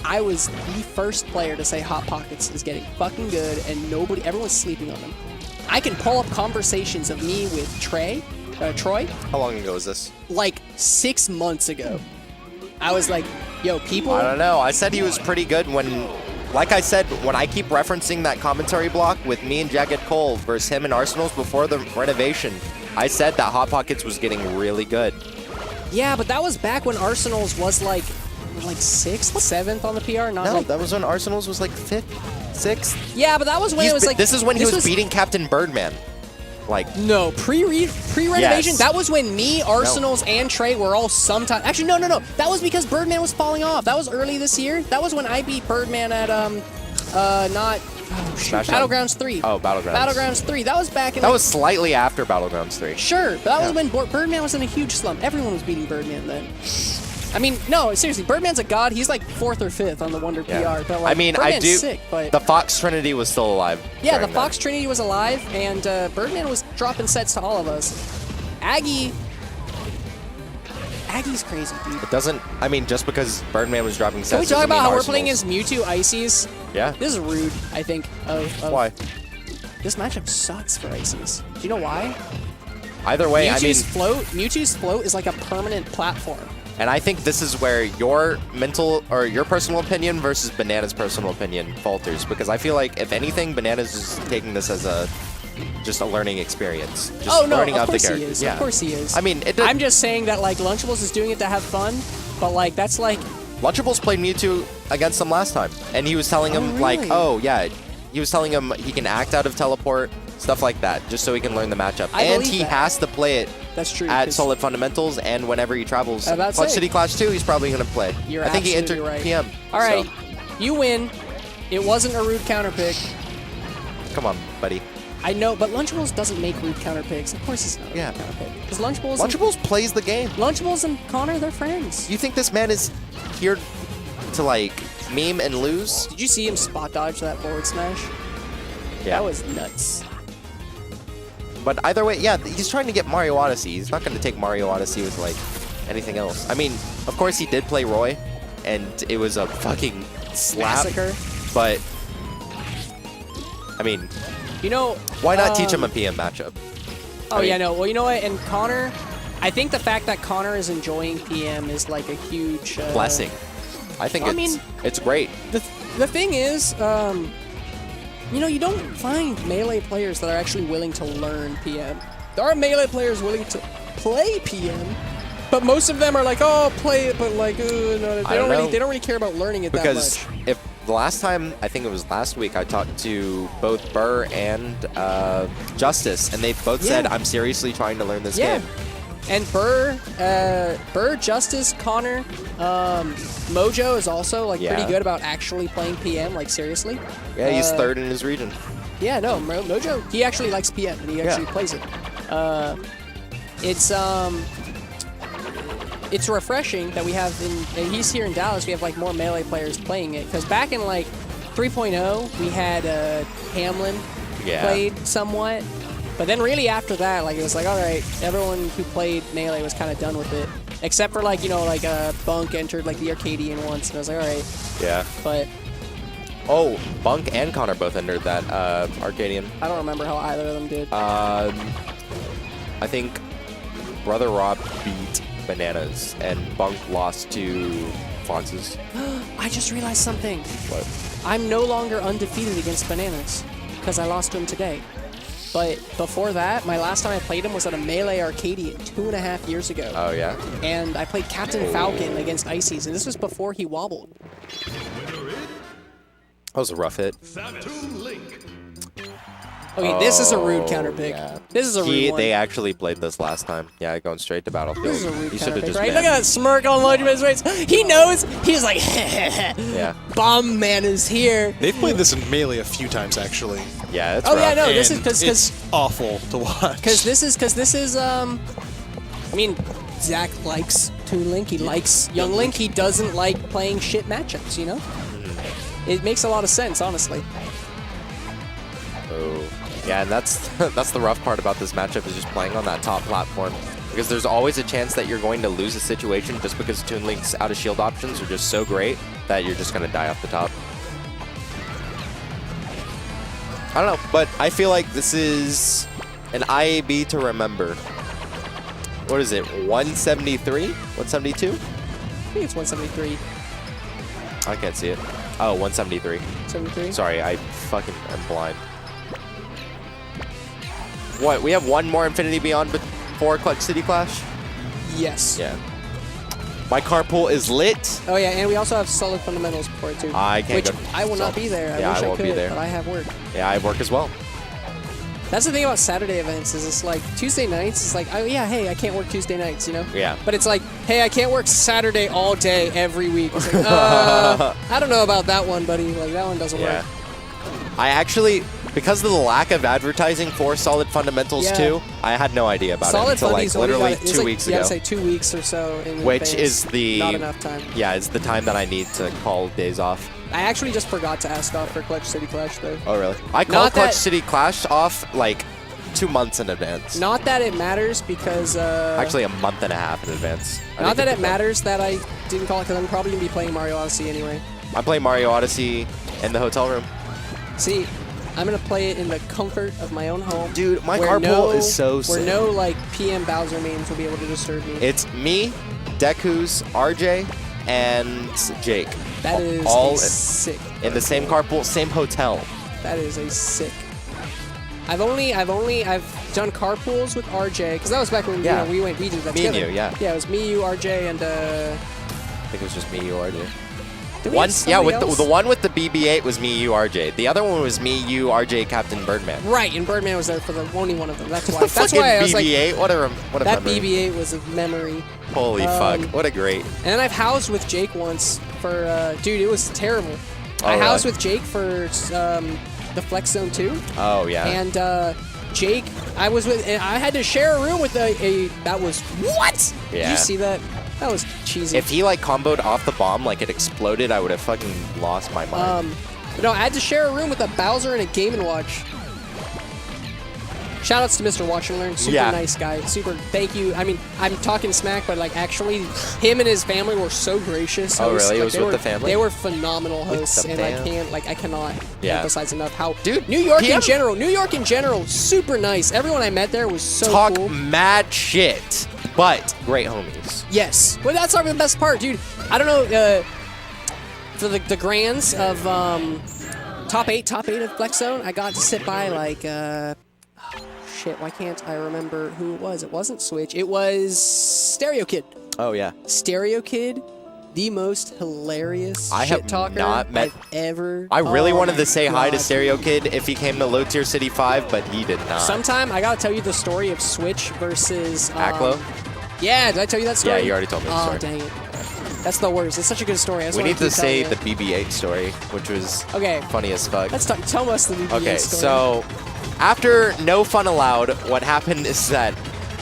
I was the first player to say Hot Pockets is getting fucking good, and everyone's sleeping on him. I can pull up conversations of me with Troy. How long ago was this? Like 6 months ago. I was like, yo, people. I don't know. I said he was pretty good when, like I said, when I keep referencing that commentary block with me and Jagged Cole versus him and Arsenals before the renovation, I said that Hot Pockets was getting really good. Yeah, but that was back when Arsenals was like 6th, 7th on the PR. Not No, like, that was when Arsenals was like 5th, 6th. yeah, but that was when it was like. This is when he was beating Captain Birdman. Like, no, pre-renovation. Yes. That was when me, Arsenals, and Trey were all sometime. Actually, no. That was because Birdman was falling off. That was early this year. That was when I beat Birdman at Battlegrounds 3. Oh, Battlegrounds. Battlegrounds 3. That was back in. That was slightly after Battlegrounds 3. Sure, but that was when Birdman was in a huge slump. Everyone was beating Birdman then. I mean, no, seriously, Birdman's a god. He's like 4th or 5th on the Wonder PR. But like, I mean, Birdman's sick, but the Fox Trinity was still alive. yeah, the Fox Trinity was alive, and Birdman was dropping sets to all of us. Aggie's crazy, dude. It doesn't. I mean, just because Birdman was dropping sets. Can we talk doesn't about mean how we're Arsenals. playing as Mewtwo Ices? Yeah. This is rude, I think. Why? This matchup sucks for Ices. Do you know why? Either way, Mewtwo's float is like a permanent platform. And I think this is where your mental or your personal opinion versus Banana's personal opinion falters, because I feel like if anything, Banana's is taking this as just a learning experience. Just learning of out course the he character. is. Yeah. Of course he is. I mean, I'm just saying that like Lunchables is doing it to have fun, but like that's like Lunchables played Mewtwo against him last time, and he was telling him like, oh yeah, he was telling him he can act out of teleport, stuff like that, just so he can learn the matchup. And he has to play it. That's true. At Solid Fundamentals, and whenever he travels Clutch City Clash 2, he's probably going to play. I think he entered right. PM. All right, you win. It wasn't a rude counter pick. Come on, buddy. I know, but Lunchables doesn't make rude counter picks. Of course it's not a rude counter pick. Because Lunchables plays the game. Lunchables and Connor, they're friends. You think this man is here to, like, meme and lose? Did you see him spot dodge that forward smash? Yeah. That was nuts. But either way, yeah, he's trying to get Mario Odyssey. He's not going to take Mario Odyssey with, like, anything else. I mean, of course he did play Roy, and it was a fucking slap. Massacre. But, I mean, you know, why not teach him a PM matchup? Oh, yeah, no. Well, you know what? And Connor, I think the fact that Connor is enjoying PM is like a huge blessing. I think it's great. The thing is, you know, you don't find Melee players that are actually willing to learn PM. There are Melee players willing to play PM, but most of them are like, oh, play it, but like, no, they don't really care about learning it that much. Because if the last time, I think it was last week, I talked to both Burr and Justice, and they both said, I'm seriously trying to learn this game. And Burr, Justice, Connor, Mojo is also like pretty good about actually playing PM, like seriously. Yeah, he's 3rd in his region. Yeah, no, Mojo, he actually likes PM and he actually plays it. It's refreshing that we have and he's here in Dallas. We have like more Melee players playing it, because back in like 3.0 we had Hamlin played somewhat. But then really after that, like it was like, all right, everyone who played Melee was kind of done with it. Except for like, you know, like Bunk entered like the Arcadian once, and I was like, all right. Yeah. But oh, Bunk and Connor both entered that Arcadian. I don't remember how either of them did. I think Brother Rob beat Bananas, and Bunk lost to Fonz's. I just realized something. What? I'm no longer undefeated against Bananas, because I lost to him today. But before that, my last time I played him was at a Melee Arcadian 2.5 years ago. Oh, yeah? And I played Captain Falcon against Ices, and this was before he wobbled. That was a rough hit. Okay, this is a rude counter pick. Yeah. This is a rude one. They actually played this last time. Yeah, going straight to Battlefield. This is a rude he counter pick, just right? Look at that smirk on Lunchables' face. He knows. He's like, yeah. Bomb Man is here. They've played this in Melee a few times, actually. Yeah, it's rough. Yeah, no, this is And because it's awful to watch. Because this is I mean, Zach likes Toon Link. He likes Young Link. He doesn't like playing shit matchups. You know, it makes a lot of sense, honestly. Oh, yeah, and that's the rough part about this matchup, is just playing on that top platform, because there's always a chance that you're going to lose a situation just because Toon Link's out of shield options are just so great that you're just going to die off the top. I don't know, but I feel like this is an IaB to remember. What is it, 173? 172? I think it's 173. I can't see it. Oh, 173. 73? Sorry, I fucking am blind. What, we have one more Infinity Beyond before Clutch City Clash? Yes. Yeah. My carpool is lit. Oh yeah, and we also have solid fundamentals before it too. I can't which go. I will not be there. I Yeah, wish I won't could, be there. but I have work. Yeah, I work as well. That's the thing about Saturday events is it's like Tuesday nights. It's like, oh yeah, hey, I can't work Tuesday nights, you know? Yeah. But it's like, hey, I can't work Saturday all day every week. It's like, I don't know about that one, buddy. Like that one doesn't work. I actually, because of the lack of advertising for Solid Fundamentals 2, I had no idea about it until like literally 2 weeks ago. Yeah, say 2 weeks or so. In which advance. is the not enough time. Yeah, it's the time that I need to call days off. I actually just forgot to ask off for Clutch City Clash though. Oh really? I called Clutch City Clash off like 2 months in advance. Not that it matters because actually a month and a half in advance. Not that it matters that I didn't call it because I'm probably gonna be playing Mario Odyssey anyway. I'm playing Mario Odyssey in the hotel room. See, I'm gonna play it in the comfort of my own home. Dude, my carpool is so sick. Where no like PM Bowser mains will be able to disturb me. It's me, Deku's, RJ, and Jake. That is all sick. In the same carpool, same hotel. That is a sick. I've done carpools with RJ because that was back when you know, we did that me together. and you, yeah. Yeah, it was me, you, RJ, and I think it was just me, you, RJ. with the one with the BB-8 was me, you, RJ. The other one was me, you, RJ, Captain Birdman. Right, and Birdman was there for the only one of them. That's why. The That's why I was BB-8, like, what a that memory. BB-8 was a memory. Holy fuck, what a great. And then I've housed with Jake once for, dude, it was terrible. Oh, I really? housed with Jake for the Flex Zone 2. Oh yeah. And Jake, I had to share a room with that was what? Yeah. Did you see that? That was cheesy. If he like comboed off the bomb like it exploded, I would have fucking lost my mind. No, I had to share a room with a Bowser and a Game & Watch. Shoutouts to Mr. Watch and Learn. Super nice guy. Super, thank you. I mean, I'm talking smack, but like actually, him and his family were so gracious. Oh, really? Like, It was with the family? They were phenomenal hosts, and I cannot emphasize enough how. Dude, New York in general, super nice. Everyone I met there was so Talk cool. mad shit, but great homies. Yes. Well, that's not the best part, dude. I don't know, for the grands of top eight of Flex Zone, I got to sit by like shit, why can't I remember who it was? It wasn't Switch. It was Stereo Kid. Oh yeah. Stereo Kid, the most hilarious I shit have talker not met I've ever. I really wanted to say hi to God. Stereo Kid if he came to Low Tier City 5, but he did not. Sometime I gotta tell you the story of Switch versus Aklo? Yeah, did I tell you that story? Yeah, you already told me the story. Oh, dang it. That's the worst. It's such a good story. We need to say the BB-8 story, which was funny as fuck. Let's tell us the BB-8 Okay, story. so after No Fun Allowed, what happened is that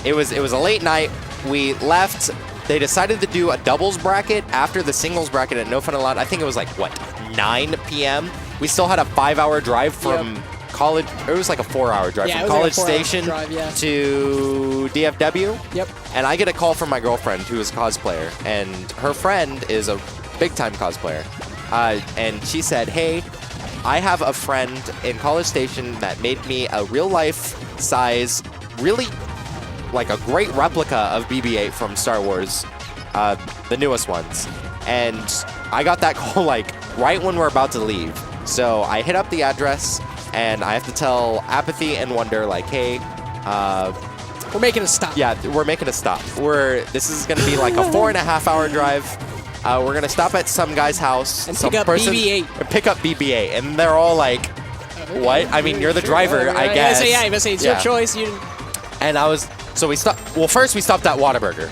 it was a late night. We left. They decided to do a doubles bracket after the singles bracket at No Fun Allowed. I think it was like, what, 9 p.m.? We still had a 5-hour drive from College. It was like a 4-hour drive from College Station to DFW. Yep. And I get a call from my girlfriend, who is a cosplayer, and her friend is a big-time cosplayer. And she said, hey, I have a friend in College Station that made me a real-life size, really like a great replica of BB-8 from Star Wars, the newest ones. And I got that call like right when we're about to leave. So I hit up the address, and I have to tell Apathy and Wonder, like, hey, we're making a stop. Yeah, we're making a stop. This is going to be like a 4.5-hour drive. We're going to stop at some guy's house. And pick up BB-8. And pick up BB-8. And they're all like, what? I mean, you're the driver, I guess. It's your choice. And so we stopped. Well, first we stopped at Whataburger.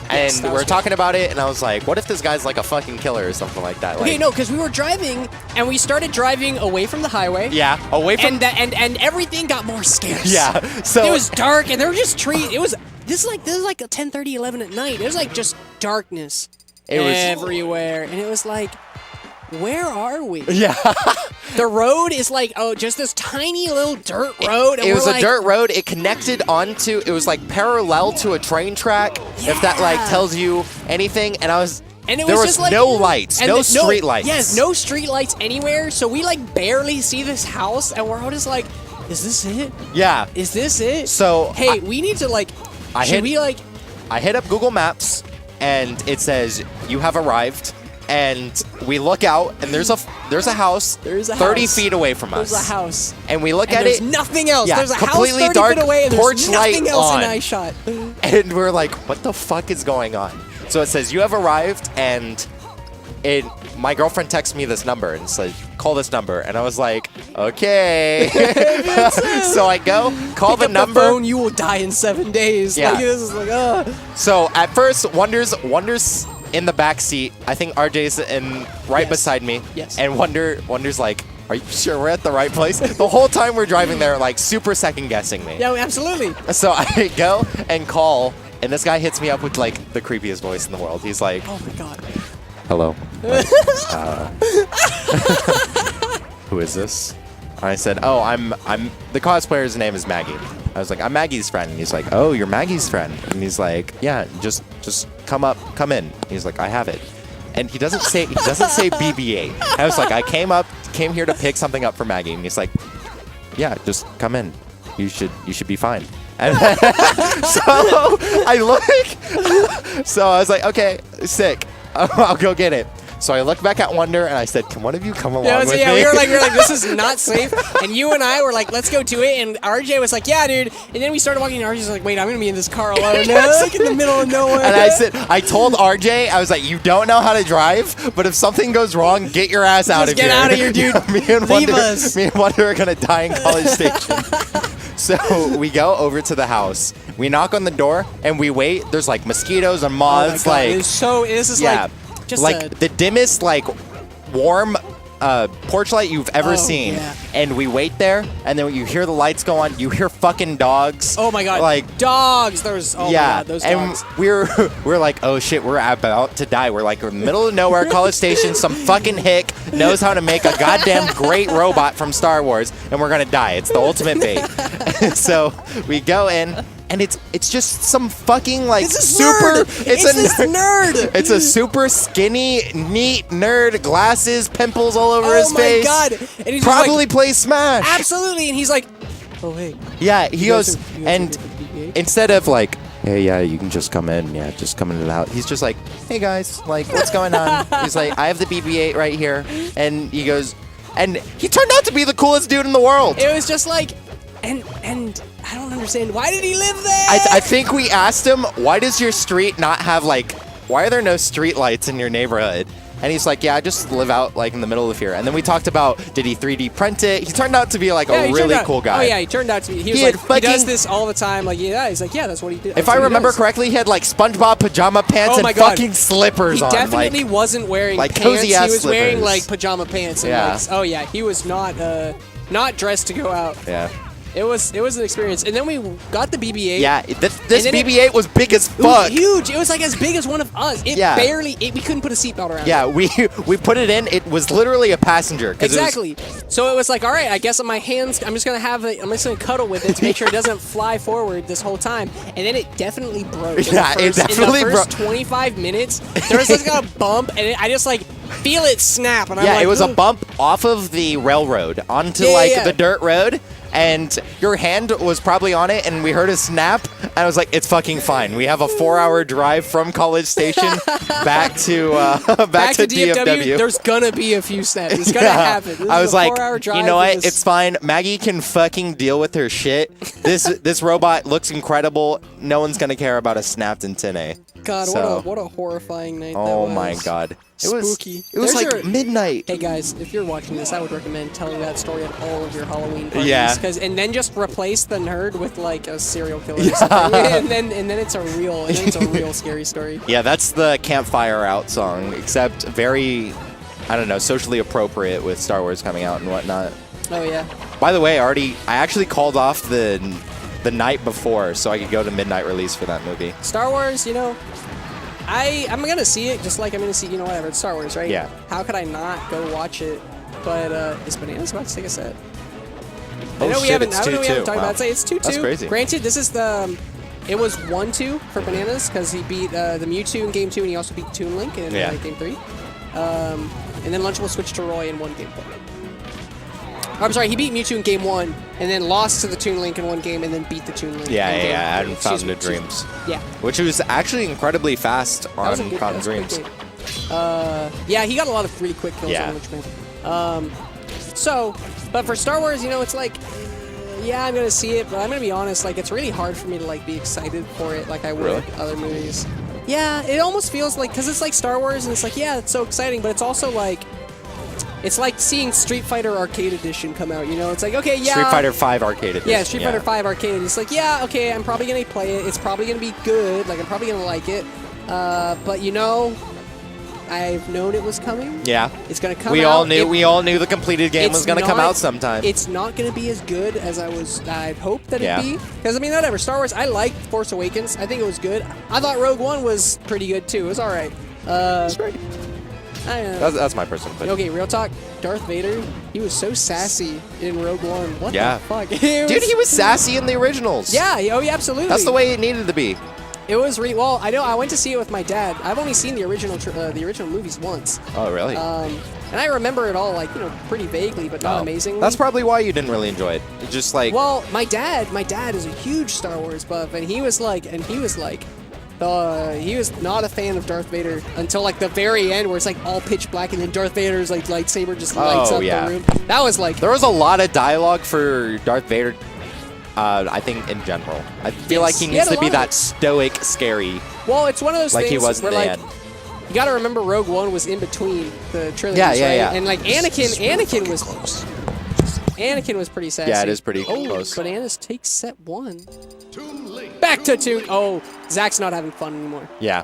And we were talking about it, and I was like, what if this guy's like a fucking killer or something like that? Okay, like, no, because we were driving, and we started driving away from the highway. Yeah, away from... And everything got more scarce. Yeah, so... It was dark, and there were just trees. This is like 10:30, 11 at night. It was like just darkness everywhere. And it was like, where are we? Yeah. The road is like, just this tiny little dirt road. And it was a dirt road. It connected onto, it was like parallel to a train track, if that like tells you anything. And And it there was just like no lights, and no the- street lights. Yes, no street lights anywhere. So we like barely see this house, and we're all just like, "Is this it? Yeah. Is this it?" So hey, we need to like. I should hit- we like? I hit up Google Maps, and it says you have arrived. And we look out, and there's a house There's a 30 house. feet away from us. There's a house. And we look And at there's it. nothing else. Yeah, There's a house completely 30 dark, feet away, and porch there's nothing light else on. in eye shot. And we're like, what the fuck is going on? So it says, you have arrived, and my girlfriend texts me this number and says, call this number. And I was like, okay. So I go, call the Pick up number. the phone, you will die in 7 days. Yeah. Like, this is like, So at first, Wonder's in the back seat. I think RJ's right Yes. beside me. Yes. And Wonder's like, are you sure we're at the right place? The whole time we're driving there, like super second guessing me. Yeah, absolutely. So I go and call, and this guy hits me up with like the creepiest voice in the world. He's like, Oh my god. hello. Who is this? And I said, oh, I'm the cosplayer's name is Maggie. I was like, I'm Maggie's friend. And he's like, oh, you're Maggie's friend. And he's like, yeah, just come in. He's like, I have it. And he doesn't say BB-8. I was like, I came here to pick something up for Maggie. And he's like, yeah, just come in. You should be fine. And so I look. So I was like, okay, sick. I'll go get it. So I looked back at Wonder and I said, can one of you come along with me? we were like, this is not safe. And you and I were like, let's go to it. And RJ was like, yeah, dude. And then we started walking, and RJ's like, wait, I'm gonna be in this car alone, like in the middle of nowhere. And I told RJ, I was like, you don't know how to drive, but if something goes wrong, get your ass out of here. Get out of here, dude. Leave us. Me and Wonder are gonna die in College Station. So we go over to the house. We knock on the door and we wait. There's like mosquitoes and moths. Oh my God, like this is yeah, like just like the dimmest like warm porch light you've ever seen. Yeah. And we wait there, and then when you hear the lights go on, you hear fucking dogs. Oh my god! Like dogs. There's my god, those dogs. And we're like, oh shit, we're about to die. We're like in the middle of nowhere, College Station. Some fucking hick knows how to make a goddamn great robot from Star Wars, and we're gonna die. It's the ultimate bait. So we go in. And it's just some fucking like super. Nerd. It's this nerd. It's a super skinny, neat nerd, glasses, pimples all over his face. Oh my god! And he's Probably like, plays Smash. absolutely. And he's like, oh hey. Yeah, he goes you guys and are BB-8? instead of like, hey, yeah, you can just come in. Yeah, just come into the house. He's just like, hey guys, like, what's going on? He's like, I have the BB-8 right here, and he goes, and he turned out to be the coolest dude in the world. It was just like, and I don't understand. Why did he live there? I think we asked him, why does your street not have like, why are there no street lights in your neighborhood? And he's like, yeah, I just live out like in the middle of here. And then we talked about, did he 3D print it? He turned out to be like a really cool guy. Oh yeah, he turned out to be. He was like, he does this all the time. Like, yeah, he's like, yeah, that's what he did. If I remember correctly, he had like SpongeBob pajama pants and fucking slippers on. He definitely like, wasn't wearing like pants. cozy ass He was wearing slippers. like pajama pants. And Yeah. like, oh yeah, he was not dressed to go out. Yeah. It was an experience. And then we got the BB-8. Yeah, this And then BB-8 was big as It was fuck. huge. It was like as big as one of us. It Yeah. we couldn't put a seatbelt around it. Yeah, we put it in. It was literally a passenger. Exactly. So it was like, all right, I guess on my hands, I'm just gonna cuddle with it to make sure it doesn't fly forward this whole time. And then it definitely broke. Yeah, it definitely in the first broke. 25 minutes, there was like a bump, and I just like feel it snap. And I'm Yeah, like, it was a "Ugh." bump off of the railroad onto the dirt road. And your hand was probably on it, and we heard a snap, and I was like, "It's fucking fine. We have a 4-hour drive from College Station back to DFW. There's gonna be a few snaps. It's gonna happen. This I is was a like, 4-hour drive you know with what? this- It's fine. Maggie can fucking deal with her shit. This robot looks incredible. No one's gonna care about a snapped antennae. God, So- what a horrifying night that Oh was. my god. Spooky. It was There's like your- midnight. Hey guys, if you're watching this, I would recommend telling that story at all of your Halloween parties. Yeah. And then just replace the nerd with like a serial killer. Or something. and then it's a real scary story. Yeah, that's the campfire out song, except very, I don't know, socially appropriate with Star Wars coming out and whatnot. Oh yeah. By the way, I actually called off the night before so I could go to midnight release for that movie. Star Wars, you know, I'm gonna see it just like I'm gonna see, you know, whatever. It's Star Wars, right? Yeah. How could I not go watch it? But is Bananas about to take a set? Oh, I know we shit, haven't. it's I don't know we haven't 2-2. talked Wow. about it. It's 2-2. That's crazy. Granted, this is the It was 1-2 for Bananas because he beat the Mewtwo in Game 2 and he also beat Toon Link in Game 3. And then Lunchables switched to Roy in one game. I'm sorry, he beat Mewtwo in Game 1 and then lost to the Toon Link in one game and then beat the Toon Link. Yeah, and Fountain of Dreams. Yeah. Which was actually incredibly fast on Fountain of Dreams. Yeah, he got a lot of really quick kills on Lunchman. But for Star Wars, you know, it's like, yeah, I'm going to see it, but I'm going to be honest, like, it's really hard for me to, like, be excited for it like I would other movies. Yeah, it almost feels like, because it's like Star Wars, and it's like, yeah, it's so exciting, but it's also like, it's like seeing Street Fighter Arcade Edition come out, you know? It's like, okay, yeah. Street Fighter 5 Arcade Edition. Yeah, Street Fighter 5 Arcade. It's like, yeah, okay, I'm probably going to play it. It's probably going to be good. Like, I'm probably going to like it. But, you know, I've known it was coming. Yeah. It's going to come out. We all knew the completed game was going to come out sometime. It's not going to be as good as I'd hoped that it'd be. Because, I mean, whatever. Star Wars, I liked Force Awakens. I think it was good. I thought Rogue One was pretty good, too. It was all right. It's great. That's my personal opinion. Okay, real talk. Darth Vader, he was so sassy in Rogue One. What the fuck? Dude, he was sassy in the originals. Yeah, absolutely. That's the way it needed to be. It was really well. I know. I went to see it with my dad. I've only seen the original movies once. Oh, really? And I remember it all, like, you know, pretty vaguely, but not amazingly. That's probably why you didn't really enjoy it. It's just like. Well, my dad is a huge Star Wars buff, and he was not a fan of Darth Vader until like the very end, where it's like all pitch black, and then Darth Vader's like lightsaber just lights up the room. That was like. There was a lot of dialogue for Darth Vader. I think in general, I feel like he needs to be that stoic, scary. Well, it's one of those like things he was where in the like end. you got to remember Rogue One was in between the trilogies, right? And like Anakin was pretty sassy. Yeah, it is pretty close. Bananas takes set 1. Back to Toon. Oh, Zach's not having fun anymore. Yeah.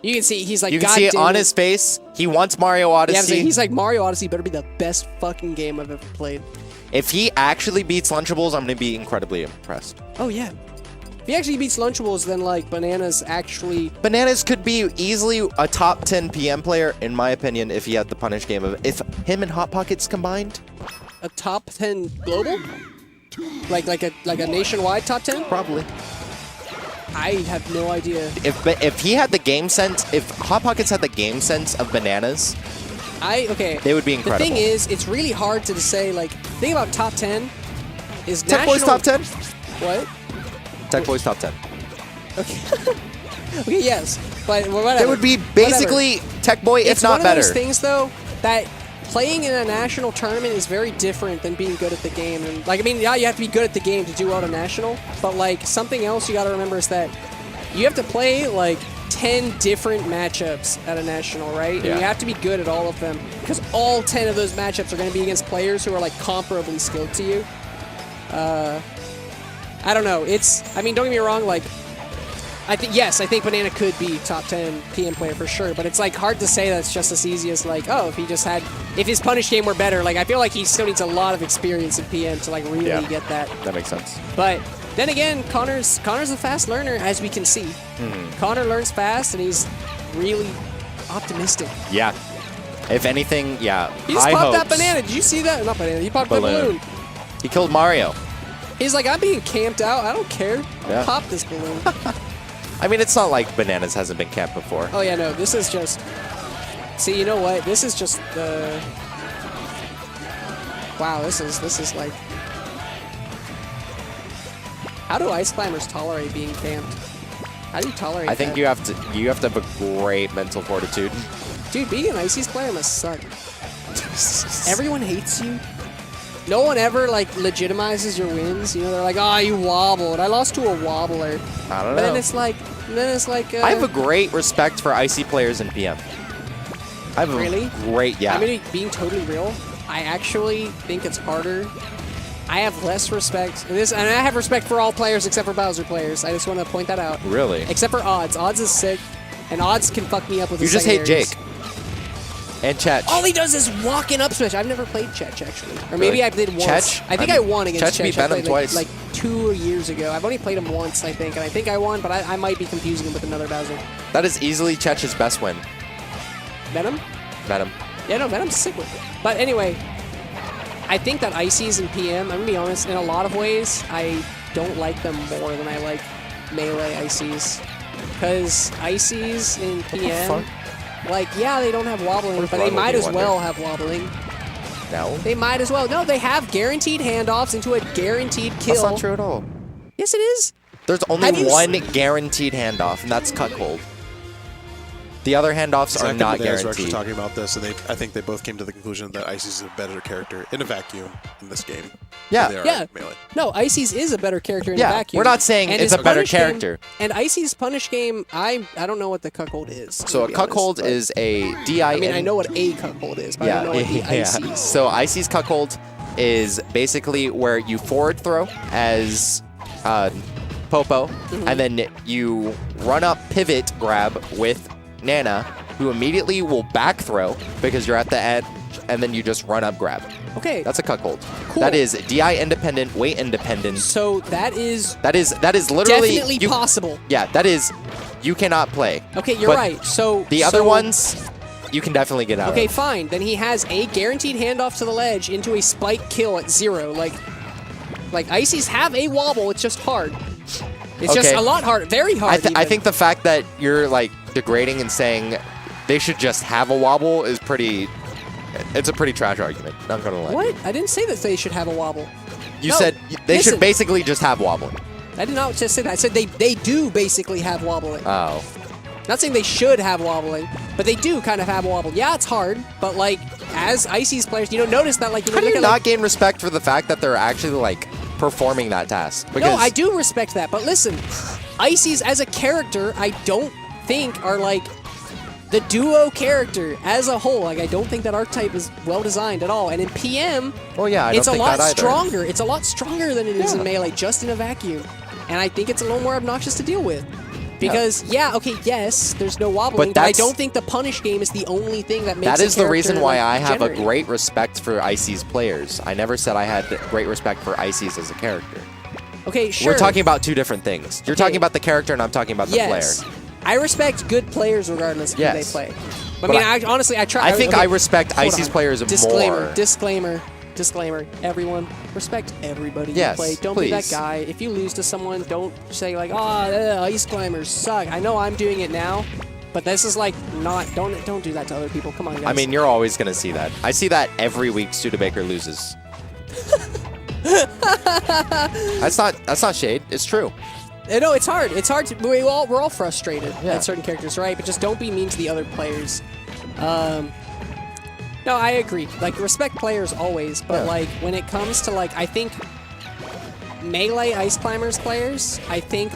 You can see he's like. You can see it on his face. He wants Mario Odyssey. Yeah, he's like, Mario Odyssey better be the best fucking game I've ever played. If he actually beats Lunchables, I'm gonna be incredibly impressed. Oh yeah. If he actually beats Lunchables, then like Bananas actually. Bananas could be easily a top 10 PM player, in my opinion, if he had the punish game of if him and Hot Pockets combined. A top 10 global? Like a nationwide top 10? Probably. I have no idea. If he had the game sense, if Hot Pockets had the game sense of Bananas, they would be incredible. The thing is, it's really hard to say. Like, the thing about top 10 is Tech Boys top 10. What? Tech Boys top 10. Okay. Okay, yes, but whatever. It would be basically Tech Boy, if not better. It's one of those things, though, that playing in a national tournament is very different than being good at the game. And like, I mean, yeah, you have to be good at the game to do well at a national, but like something else you got to remember is that you have to play like 10 different matchups at a national, right? Yeah. And you have to be good at all of them because all 10 of those matchups are going to be against players who are like comparably skilled to you. I don't know. I mean, don't get me wrong, like, I think Banana could be top 10 PM player for sure, but it's like hard to say that's just as easy as like, oh, if his punish game were better, like I feel like he still needs a lot of experience in PM to like really get that. That makes sense. But then again, Connor's a fast learner, as we can see. Connor learns fast, and he's really optimistic. Yeah. If anything, yeah. He just popped that banana. Did you see that? Not banana. He popped that balloon. He killed Mario. He's like, I'm being camped out. I don't care. I'll pop this balloon. I mean, it's not like Bananas hasn't been camped before. Oh, yeah, no. This is just... See, you know what? This is just the... Wow, this is like... How do ice climbers tolerate being camped? How do you tolerate that? I think you have to have a great mental fortitude. Dude, being an Ices player must suck. Everyone hates you. No one ever, like, legitimizes your wins. You know, they're like, oh, you wobbled. I lost to a wobbler. I don't know. But then it's like... I have a great respect for Icy players in PM. I have really? Great, yeah. I mean, being totally real, I actually think it's harder. I have less respect. And I have respect for all players except for Bowser players. I just want to point that out. Really? Except for Odds. Odds is sick, and Odds can fuck me up with his You just hate Jake. And Chetch. All he does is walk in up smash. I've never played Chetch, actually. Or maybe I did once. Chetch? I think I won against Chetch. Chetch beat Venom twice. Like 2 years ago. I've only played him once, I think, and I think I won, but I might be confusing him with another Bowser. That is easily Chetch's best win. Venom? Venom. Yeah, no, Venom's sick with it. But anyway, I think that Ices and PM, I'm going to be honest, in a lot of ways, I don't like them more than I like melee Ices. Because Ices in PM, like, yeah, they don't have wobbling, but they might as well have wobbling. No. They might as well. No, they have guaranteed handoffs into a guaranteed kill. That's not true at all. Yes, it is. There's only one guaranteed handoff, and that's Cuckold. The other handoffs are not guaranteed. We're actually talking about this, and I think they both came to the conclusion that Ices is a better character in a vacuum in this game. Yeah. Than they are Yeah. in Melee. No, Ices is a better character in a vacuum. We're not saying And it's his a better punish game- character. and Ices punish game, I don't know what the Cuckold is. So a Cuckold is a DI. I mean, I know what a Cuckold is, but I don't know what the Ices. So Ices Cuckold is basically where you forward throw as Popo, and then you run up pivot grab with Nana, who immediately will back throw because you're at the edge, and then you just run up grab. Okay. That's a Cuckold. Cool. That is DI independent, weight independent. So that is literally definitely possible. Yeah, that is you cannot play. Okay, you're But right. So the other ones you can definitely get out Okay, of. fine. Then he has a guaranteed handoff to the ledge into a spike kill at 0. Like Ices have a wobble. It's just hard. It's just a lot hard, very hard. I think the fact that you're like degrading and saying they should just have a wobble is it's a pretty trash argument. Not gonna lie. What? I didn't say that they should have a wobble. You No, said they listen. should basically just have wobbling. I did not just say that. I said they do basically have wobbling. Oh. Not saying they should have wobbling, but they do kind of have wobble. Yeah, it's hard, but like as Ices players, notice that like How do you not gain respect for the fact that they're actually like performing that task? No, I do respect that, but listen, Ices as a character, I don't think are like the duo character as a whole. Like I don't think that archetype is well designed at all. And in PM, it's a lot stronger. It's a lot stronger than it is in Melee, just in a vacuum. And I think it's a little more obnoxious to deal with. Because, yes, there's no wobbling, but I don't think the punish game is the only thing that makes That is the reason why I have generate. a great respect for Ices players. I never said I had great respect for Ices as a character. Okay, sure. We're talking about two different things. You're talking about the character, and I'm talking about the player. I respect good players regardless of who they play. But honestly, I try. I think I respect Ices players more. Disclaimer. Everyone, respect everybody Yes, you play. Don't be that guy. If you lose to someone, don't say like, Ice Climbers suck. I know I'm doing it now, but this is like not. Don't do that to other people. Come on, guys. I mean, you're always gonna see that. I see that every week Studebaker loses. That's not shade. It's true. No, it's hard. It's hard to. We're all frustrated at certain characters, right? But just don't be mean to the other players. No, I agree. Like, respect players always, but like when it comes to like, I think Melee Ice Climbers players, I think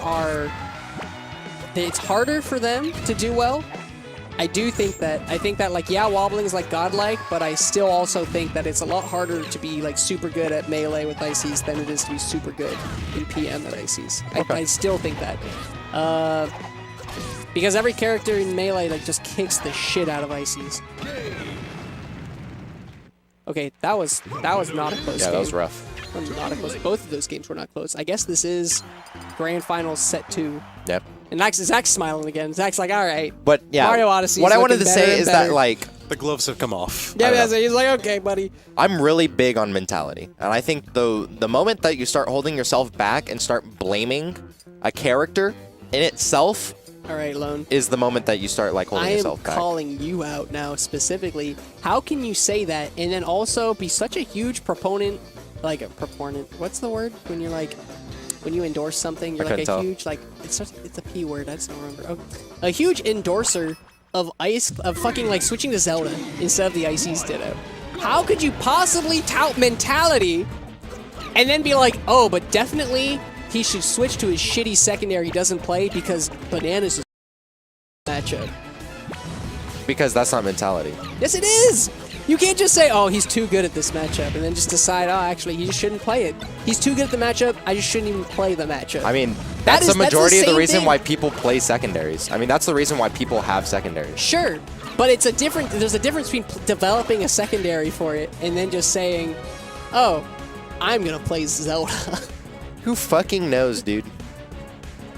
it's harder for them to do well. I think that like, wobbling is like godlike, but I still also think that it's a lot harder to be like super good at Melee with Ices than it is to be super good in PM at Ices. Okay. I still think that. Because every character in Melee like just kicks the shit out of Ices. Okay, that was not a close game. Yeah, that was rough. Not a close. Both of those games were not close. I guess this is Grand Finals Set 2. Yep. And Zach's smiling again. Zach's like, all right. But yeah, Mario Odyssey. What I wanted to say is that like the gloves have come off. Yeah, he's like, okay, buddy. I'm really big on mentality, and I think the moment that you start holding yourself back and start blaming a character in itself. All right, Lone. Is the moment that you start like holding yourself back. I am calling you out now specifically. How can you say that and then also be such a huge proponent, like a proponent? What's the word when you're like, when you endorse something, you're like a huge, like it's a P word. I just don't remember. Oh, a huge endorser of fucking like switching to Zelda instead of the Ices Ditto. How could you possibly tout mentality and then be like, oh, but definitely he should switch to his shitty secondary he doesn't play because Bananas is matchup. Because that's not mentality. Yes, it is! You can't just say, oh, he's too good at this matchup, and then just decide, oh, actually, he just shouldn't play it. He's too good at the matchup, I just shouldn't even play the matchup. I mean, that's the majority of the reason why people play secondaries. I mean, that's the reason why people have secondaries. Sure, but there's a difference between developing a secondary for it and then just saying, oh, I'm gonna play Zelda. Who fucking knows, dude?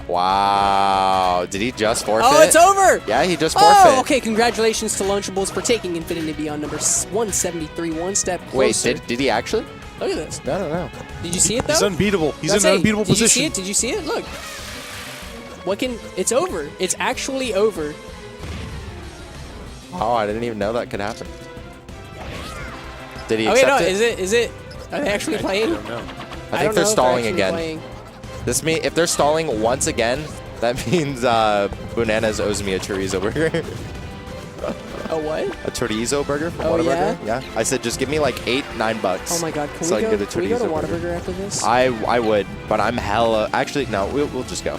Wow. Did he just forfeit? Oh, it's over! Yeah, he just forfeit. Oh, okay. Congratulations to Lunchables for taking Infinity Beyond number 173, one step closer. Wait, did he actually? Look at this. No. Did you see it, though? He's unbeatable. He's in an unbeatable position. Did you see it? Look. What can? It's over. It's actually over. Oh, I didn't even know that could happen. Did he Okay, accept no, it? is it? Are they actually playing? I don't know. I think they're stalling again. If they're stalling once again, that means Bananas owes me a chorizo burger. A what? A chorizo burger from Oh, Whataburger? Yeah. I said just give me like $8-9. Oh my god, can so we I go, can get a can we go to chorizo burger. Whataburger after this? I would, but I'm hella... Actually, no, we'll just go.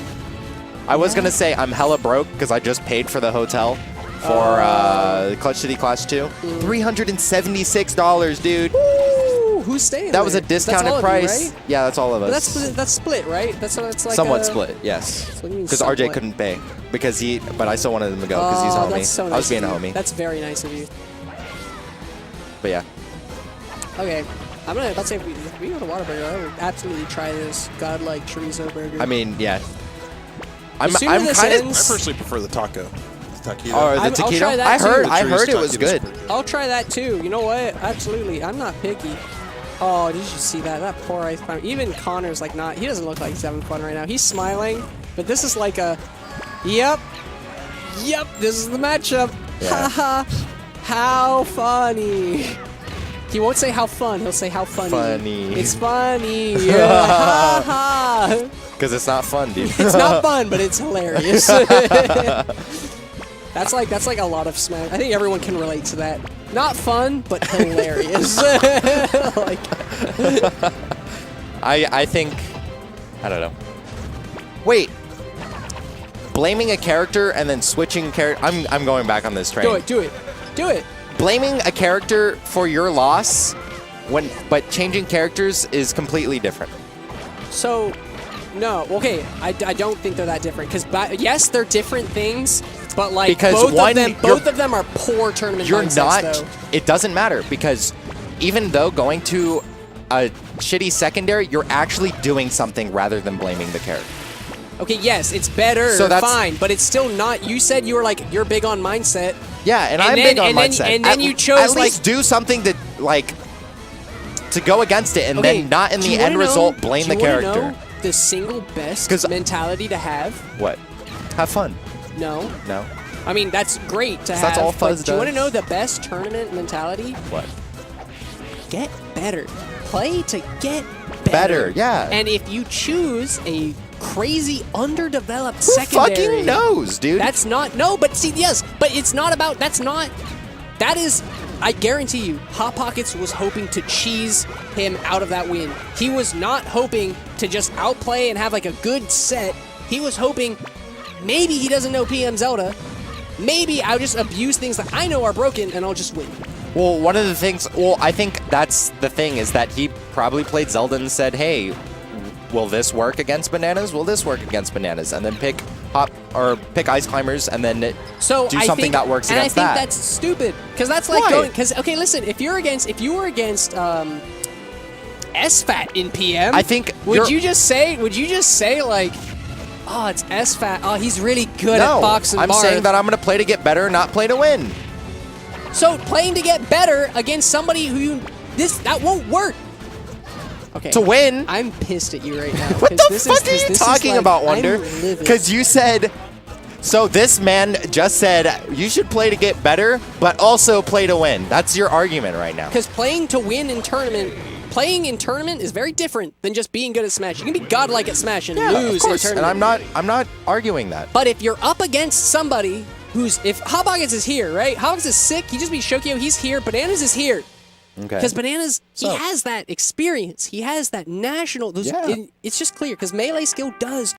I was going to say I'm hella broke because I just paid for the hotel for Clutch City Class 2. $376, dude. Woo! Who's staying That was a there? discounted That's all price. of you, right? Yeah, that's all of But us. that's split, right? That's like Somewhat split, yes. What do you mean Because RJ somewhat? couldn't pay. But I still wanted him to go because he's a Oh, homie. that's so nice I was being a of you. homie. That's very nice of you. But yeah. Okay, I'm gonna about to say if we go to Whataburger, I would absolutely try this godlike chorizo burger. I mean, yeah. I'm sooner this kind I of... ends- personally prefer the taco. The taquito. Or the I'll taquito. try that I heard. too. I heard it Chorizo was taquito's good. pretty I'll try that too. You know what? Absolutely. I'm not picky. Oh, did you see that? That poor ice climber. Even Connor's like not. He doesn't look like he's having fun right now. He's smiling, but this is like a. Yep. This is the matchup. Yeah. Haha. How funny. He won't say how fun. He'll say how funny. Funny. It's funny. Yeah. Ha ha. Because it's not fun, dude. It's not fun, but it's hilarious. That's like a lot of Smash. I think everyone can relate to that. Not fun, but hilarious. Like, I think... I don't know. Wait. Blaming a character and then switching character... I'm going back on this train. do it. Blaming a character for your loss, but changing characters is completely different. So, no, okay, I don't think they're that different. Because, yes, they're different things, but like Because both of them are poor tournament You're mindsets, not... though. It doesn't matter, because even though going to a shitty secondary, you're actually doing something rather than blaming the character. Okay, yes, it's better, So that's- fine, but it's still not. You said you were like, you're big on mindset. Yeah, and I'm then- big on and then- mindset. and then you chose, at like- least do something to go against it, and Okay, then not in do the you end wanna know- result blame do the you wanna character. know the single best 'Cause- mentality to have? What? Have fun. No. No. I mean, that's great to have. That's all but Fuzz do you want to does. know the best tournament mentality? What? Get better. Play to get Better, yeah. And if you choose a crazy underdeveloped Who secondary, fucking knows, dude? that's not but see, yes, but it's not about. That is. I guarantee you, Hot Pockets was hoping to cheese him out of that win. He was not hoping to just outplay and have like a good set. He was hoping maybe he doesn't know PM Zelda. Maybe I'll just abuse things that I know are broken and I'll just win. Well, one of the things... Well, I think that's the thing, is that he probably played Zelda and said, hey, will this work against Bananas? Will this work against Bananas? And then pick Ice Climbers and then do something that works against that. And I think that's stupid. Because that's like Why? going... Because, okay, listen, if you were against SFAT in PM, I think would you just say like, oh, it's SFAT. Oh, he's really good at Fox and I'm Barth. saying that I'm going to play to get better, not play to win. So playing to get better against somebody who that won't work. Okay. To win. I'm pissed at you right now. What the fuck are you talking about, Wonder? Because you said... So this man just said you should play to get better, but also play to win. That's your argument right now. Because playing to win in tournament... Playing in tournament is very different than just being good at Smash. You can be godlike at Smash and lose of course, in and tournament. I'm not arguing that. But if you're up against somebody who's... If Hot Pockets is here, right? Hot Pockets is sick. He just beat Shokio. He's here. Bananas is here. Okay. Because Bananas, he has that experience. He has that national... It's just clear, because melee skill does